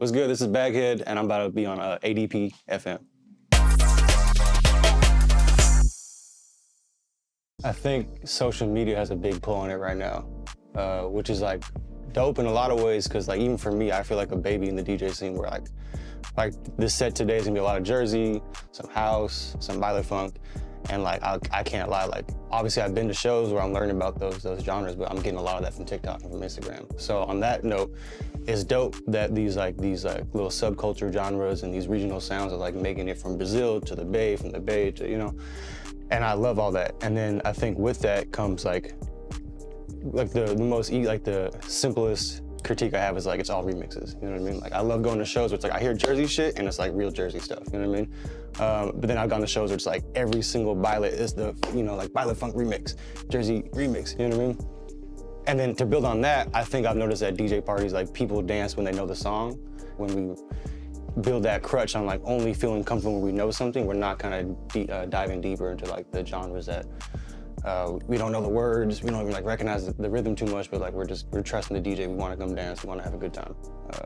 What's good? This is Baghead, and I'm about to be on ADP FM. I think social media has a big pull on it right now, which is like dope in a lot of ways, because like even for me, I feel like a baby in the DJ scene where like this set today is gonna be a lot of Jersey, some house, some baile funk, and like I can't lie, like obviously I've been to shows where I'm learning about those genres, but I'm getting a lot of that from TikTok and from Instagram. So on that note, it's dope that these little subculture genres and these regional sounds are like making it from Brazil to the Bay, from the Bay to, you know, and I love all that. And then I think with that comes like the simplest critique I have is like it's all remixes, you know what I mean? Like I love going to shows where it's like I hear Jersey shit and it's like real Jersey stuff, you know what I mean? But then I've gone to shows where it's like every single baile is the, you know, like baile funk remix, Jersey remix, you know what I mean? And then to build on that, I think I've noticed at DJ parties, like people dance when they know the song. When we build that crutch on like only feeling comfortable when we know something, we're not kind of diving deeper into like the genres that we don't know the words, we don't even like recognize the rhythm too much, but like we're trusting the DJ, we want to come dance, we want to have a good time.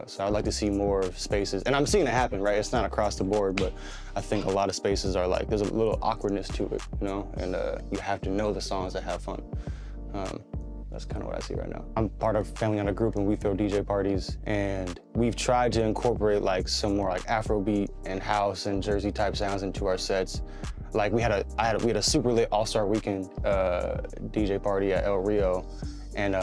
So I'd like to see more spaces, and I'm seeing it happen, right? It's not across the board, but I think a lot of spaces are like, there's a little awkwardness to it, you know? And you have to know the songs that have fun. That's kind of what I see right now. I'm part of Family on a Group, and we throw DJ parties, and we've tried to incorporate like some more like Afrobeat and house and Jersey type sounds into our sets. Like we had a super lit all-star weekend DJ party at El Rio, and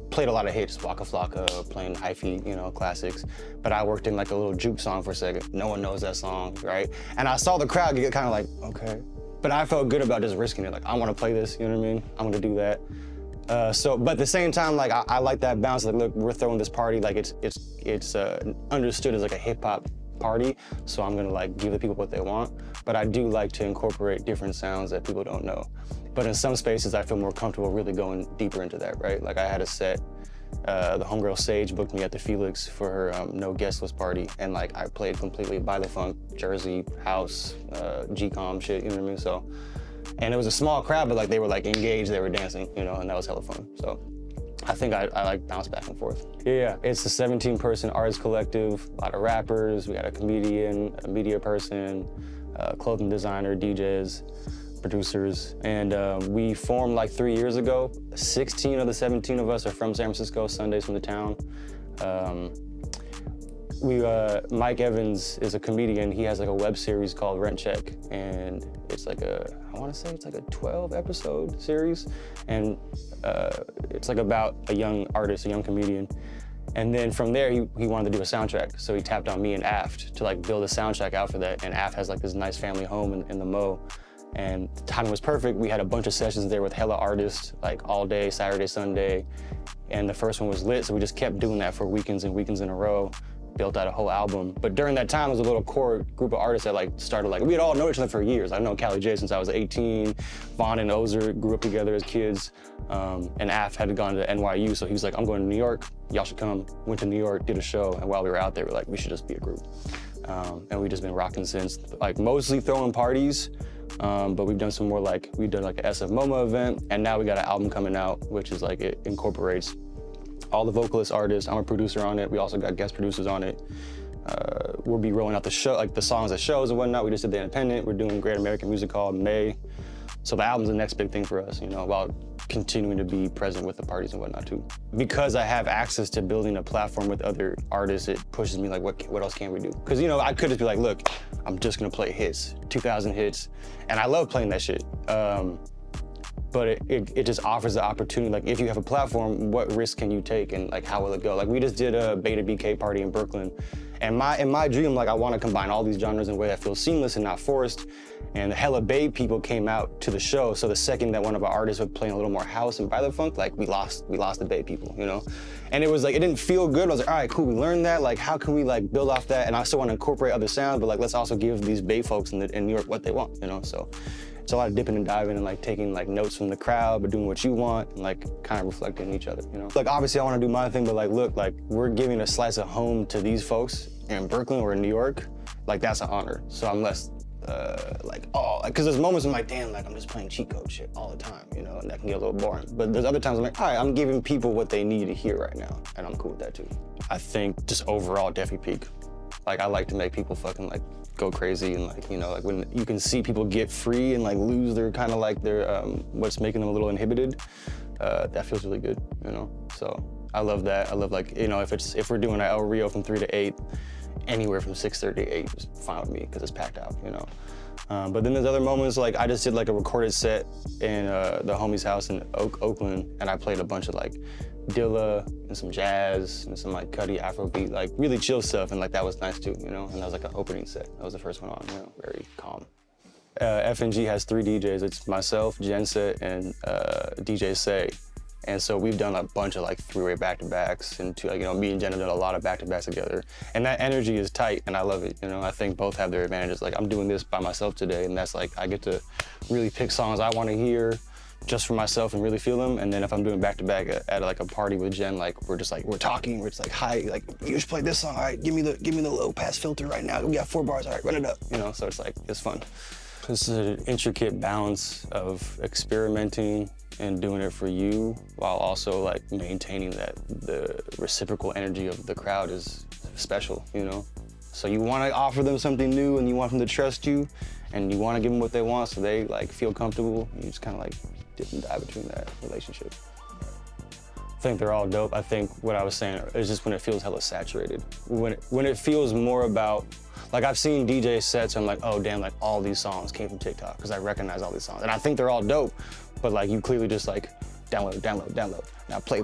played a lot of hits, Waka Flocka, playing hyphy, you know, classics. But I worked in like a little juke song for a second. No one knows that song, right? And I saw the crowd get kind of like, okay. But I felt good about just risking it. Like, I want to play this, you know what I mean? I'm gonna do that. But at the same time, like I like that balance. Like, look, we're throwing this party, like it's understood as like a hip hop party. So I'm gonna like give the people what they want. But I do like to incorporate different sounds that people don't know. But in some spaces, I feel more comfortable really going deeper into that, right? Like I had a set, the homegirl Sage booked me at the Felix for her no guest list party, and like I played completely baile funk, Jersey, house, G-com shit, you know what I mean? So. And it was a small crowd, but like they were like engaged, they were dancing, you know, and that was hella fun. So I think I like bounce back and forth. Yeah, it's a 17-person artist collective, a lot of rappers, we got a comedian, a media person, clothing designer, DJs, producers, and we formed like 3 years ago. 16 of the 17 of us are from San Francisco, Sundays from the town. Mike Evans is a comedian. He has like a web series called Rent Check, and it's like I want to say it's like a 12-episode series, and it's like about a young artist, a young comedian. And then from there, he wanted to do a soundtrack, so he tapped on me and Aft to like build a soundtrack out for that. And Aft has like this nice family home in the Mo, and the timing was perfect. We had a bunch of sessions there with hella artists, like all day, Saturday, Sunday, and the first one was lit, so we just kept doing that for weekends and weekends in a row. Built out a whole album. But during that time, there was a little core group of artists that like started like, we had all known each other for years. I've known Callie J since I was 18. Vaughn and Ozer grew up together as kids. And Af had gone to NYU, so he was like, I'm going to New York, y'all should come. Went to New York, did a show, and while we were out there, we were like, we should just be a group. And we've just been rocking since, like mostly throwing parties, but we've done some more like, we've done like a SF MoMA event, and now we got an album coming out, which is like, it incorporates all the vocalist artists. I'm a producer on it. We also got guest producers on it. We'll be rolling out the show, like the songs at shows and whatnot. We just did the Independent. We're doing Great American Music Hall in May. So the album's the next big thing for us, you know, while continuing to be present with the parties and whatnot too. Because I have access to building a platform with other artists, it pushes me like, what else can we do? Because, you know, I could just be like, look, I'm just gonna play hits, 2,000 hits. And I love playing that shit. But it just offers the opportunity, like if you have a platform, what risk can you take and like how will it go? Like we just did a Beta BK party in Brooklyn, and in my dream, like I want to combine all these genres in a way that feels seamless and not forced. And the hella Bay people came out to the show, so the second that one of our artists was playing a little more house and baile funk, like we lost the Bay people, you know? And it was like, it didn't feel good. I was like, all right, cool, we learned that, like how can we like build off that? And I still want to incorporate other sounds, but like let's also give these Bay folks in New York what they want, you know? So it's a lot of dipping and diving and like taking like notes from the crowd, but doing what you want and like kind of reflecting each other, you know? Like obviously I want to do my thing, but like, look, like we're giving a slice of home to these folks in Brooklyn or in New York. Like that's an honor. So I'm less like, oh, because there's moments I'm like, damn, like I'm just playing cheat code shit all the time, you know, and that can get a little boring. But there's other times I'm like, all right, I'm giving people what they need to hear right now, and I'm cool with that too. I think just overall, definitely peak. Like, I like to make people fucking like go crazy, and like, you know, like when you can see people get free and like lose their kind of like their, what's making them a little inhibited, that feels really good, you know? So I love that. I love, like, you know, if we're doing an El Rio from 3 to 8, anywhere from 6:30 to 8 is fine with me because it's packed out, you know? But then there's other moments, like I just did like a recorded set in the homie's house in Oakland, and I played a bunch of like Dilla and some jazz and some like Cudi Afrobeat, like really chill stuff, and like that was nice too, you know? And that was like an opening set. That was the first one on, you know, very calm. FNG has 3 DJs. It's myself, Genset, and DJ Say. And so we've done a bunch of like 3-way back-to-backs, and you know, me and Jen have done a lot of back-to-backs together. And that energy is tight, and I love it. You know, I think both have their advantages. Like, I'm doing this by myself today, and that's like, I get to really pick songs I want to hear just for myself and really feel them. And then if I'm doing back-to-back at like a party with Jen, like we're talking, we're just like, hi, like, you should play this song. All right, give me the low pass filter right now. We got 4 bars. All right, run it up. You know, so it's like, it's fun. This is an intricate balance of experimenting and doing it for you while also like maintaining that the reciprocal energy of the crowd is special, you know? So you want to offer them something new, and you want them to trust you, and you want to give them what they want so they like feel comfortable. You just kind of like dip and dive between that relationship. I think they're all dope. I think what I was saying is just when it feels hella saturated. When it feels more about, like I've seen DJ sets, I'm like, oh damn, like all these songs came from TikTok because I recognize all these songs. And I think they're all dope, but like you clearly just like download. Now play.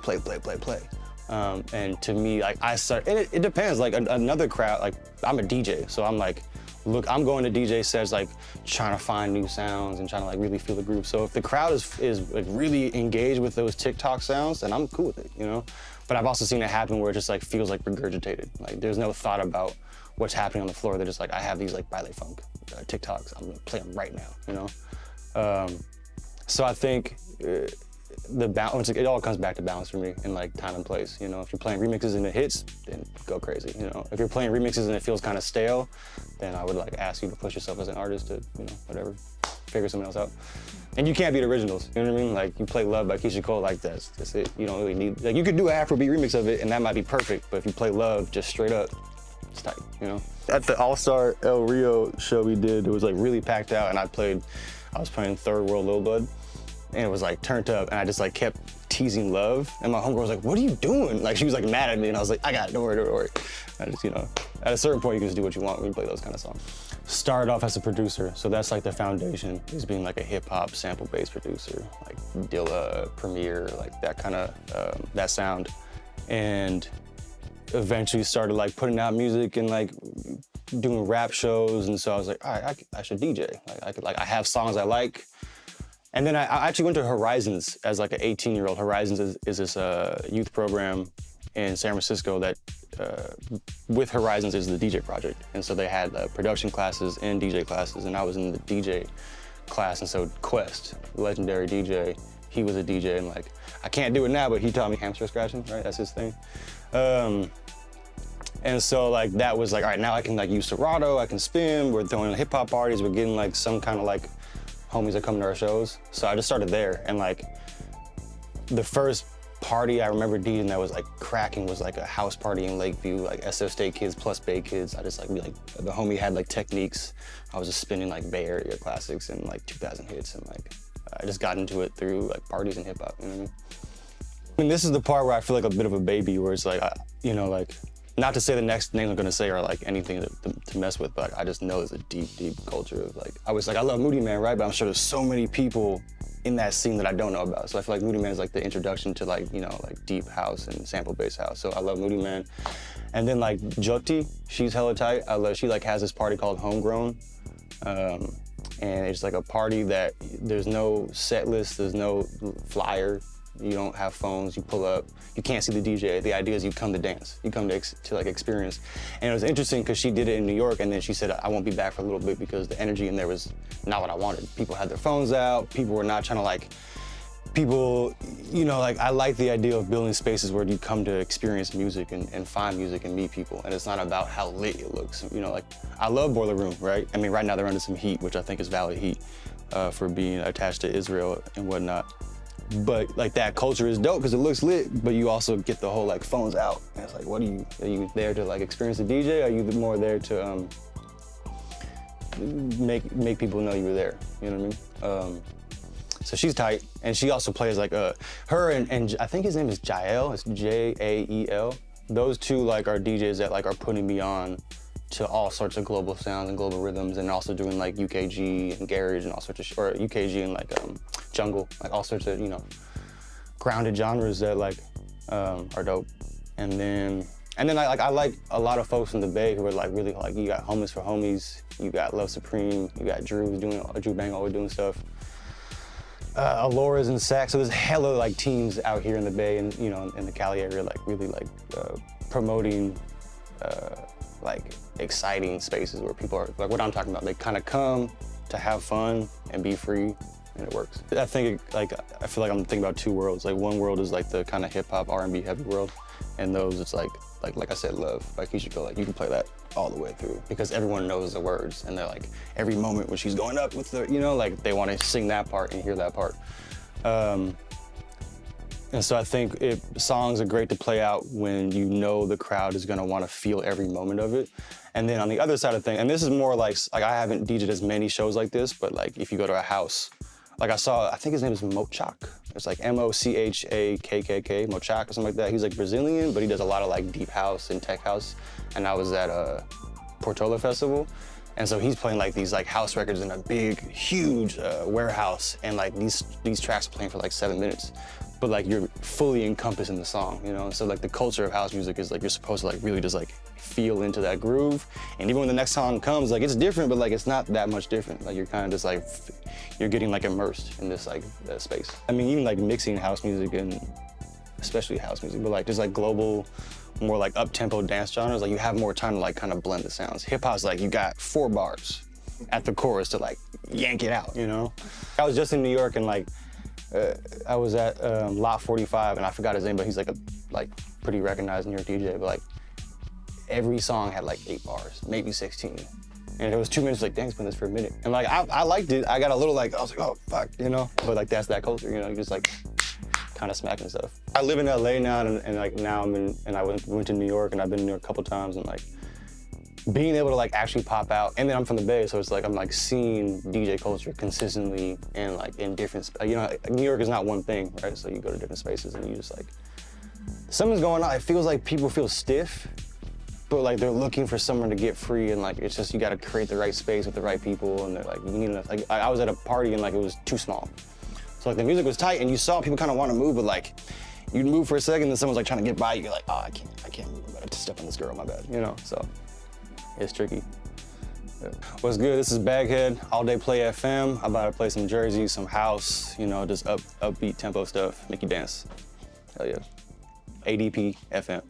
And to me, like it depends, like another crowd, like I'm a DJ, so I'm like, look, I'm going to DJ sets like trying to find new sounds and trying to like really feel the groove. So if the crowd is like really engaged with those TikTok sounds, then I'm cool with it, you know? But I've also seen it happen where it just like feels like regurgitated. Like there's no thought about what's happening on the floor. They're just like, I have these like ballet funk TikToks, I'm gonna play them right now, you know? So I think the balance, it all comes back to balance for me and like time and place. You know, if you're playing remixes and it hits, then go crazy. You know, if you're playing remixes and it feels kind of stale, then I would like ask you to push yourself as an artist to, you know, whatever, figure something else out. And you can't beat originals, you know what I mean? Like you play Love by Keyshia Cole, like that's it. You don't really need, like you could do an Afrobeat remix of it and that might be perfect, but if you play Love just straight up, it's tight, you know? At the All-Star El Rio show we did, it was like really packed out, and I was playing Third World Lil Bud, and it was like turned up, and I just like kept teasing Love, and my homegirl was like, what are you doing? Like she was like mad at me, and I was like, I got it, don't worry. I just, you know, at a certain point you can just do what you want when you play those kind of songs. Started off as a producer, so that's like the foundation, is being like a hip hop sample-based producer, like Dilla, Premier, like that kind of, that sound. And eventually started like putting out music and like doing rap shows, and so I was like, all right, I should DJ. Like I have songs I like. And then I actually went to Horizons as like an 18-year-old. Horizons is this youth program in San Francisco that, with Horizons is the DJ project. And so they had production classes and DJ classes, and I was in the DJ class. And so Quest, legendary DJ, he was a DJ, and like, I can't do it now, but he taught me hamster scratching, right? That's his thing. And so like that was like, all right, now I can like use Serato, I can spin, we're throwing hip hop parties, we're getting like some kind of like homies that come to our shows. So I just started there, and like the first party I remember DJing that was like cracking was like a house party in Lakeview, like SF State kids plus Bay kids. I just like, the homie had like techniques. I was just spinning like Bay Area classics and like 2000 hits, and like I just got into it through like parties and hip hop, you know what I mean? I mean, this is the part where I feel like a bit of a baby, where it's like, you know, like, not to say the next names I'm gonna say are like anything to mess with, but I just know there's a deep, deep culture of like, I love Moody Man, right? But I'm sure there's so many people in that scene that I don't know about. So I feel like Moody Man is like the introduction to like, you know, like deep house and sample-based house. So I love Moody Man. And then like Jyoti, she's hella tight. She like has this party called Homegrown. And it's like a party that there's no set list, there's no flyer. You don't have phones, you pull up, you can't see the DJ. The idea is you come to dance, you come to like experience. And it was interesting because she did it in New York, and then she said, I won't be back for a little bit because the energy in there was not what I wanted. People had their phones out, people were not trying to like, you know, like I like the idea of building spaces where you come to experience music and find music and meet people. And it's not about how lit it looks. You know, like I love Boiler Room, right? I mean, right now they're under some heat, which I think is valid heat for being attached to Israel and whatnot. But like that culture is dope because it looks lit, but you also get the whole like phones out. And it's like, are you there to like experience the DJ? Or are you more there to make people know you were there? You know what I mean? So she's tight, and she also plays like her and I think his name is Jael. It's Jael. Those two like are DJs that like are putting me on to all sorts of global sounds and global rhythms, and also doing like UKG and garage and all sorts of or UKG and like jungle, like all sorts of grounded genres that like are dope. And then I like a lot of folks in the Bay who are like really like, you got Homies for Homies, you got Love Supreme, you got Drew Bang always doing stuff. Alora's and Sax, so there's hella like teams out here in the Bay and in the Cali area, like really like promoting like exciting spaces where people are like what I'm talking about. They kind of come to have fun and be free, and it works. I think I feel like I'm thinking about two worlds. Like one world is like the kind of hip hop R&B heavy world, and those it's like I said, Love by Keyshia Cole. Like you can play that all the way through because everyone knows the words, and they're like every moment when she's going up with the like they want to sing that part and hear that part. And so I think songs are great to play out when you know the crowd is gonna want to feel every moment of it. And then on the other side of things, and this is more like I haven't DJed as many shows like this, but like if you go to a house, like I think his name is Mochak. It's like Mochakk, Mochak or something like that. He's like Brazilian, but he does a lot of like deep house and tech house. And I was at a Portola festival. And so he's playing like these like house records in a big, huge warehouse. And like these tracks are playing for like 7 minutes. But like you're fully encompassed in the song, And so like the culture of house music is like you're supposed to like really just like feel into that groove. And even when the next song comes, like it's different, but like it's not that much different. Like you're kind of just like, you're getting like immersed in this like space. I mean, even like mixing house music and especially house music, but like just like global, more like up-tempo dance genres, like you have more time to like kind of blend the sounds. Hip hop's like you got 4 bars at the chorus to like yank it out, I was just in New York and like, I was at Lot 45 and I forgot his name, but he's like a pretty recognized New York DJ, but like every song had like 8 bars, maybe 16. And it was 2 minutes, like, dang, spend this for a minute. And like, I liked it. I got a little like, I was like, oh, fuck, But like, that's that culture, you just like kind of smacking stuff. I live in LA now and like now I went to New York and I've been in New York a couple times and like, being able to like actually pop out, and then I'm from the Bay, so it's like I'm like seeing DJ culture consistently and like in different, New York is not one thing, right? So you go to different spaces and you just like, something's going on. It feels like people feel stiff, but like they're looking for somewhere to get free, and like it's just you got to create the right space with the right people, and they're like you need enough. Like I was at a party and like it was too small, so like the music was tight and you saw people kind of want to move, but like you'd move for a second and someone's like trying to get by you, you're like, oh, I can't move. I'm about to step on this girl, my bad, So. It's tricky. Yeah. What's good? This is Baghead, All Day Play FM. I'm about to play some Jersey, some house, just upbeat tempo stuff, make you dance. Hell yeah. ADP FM.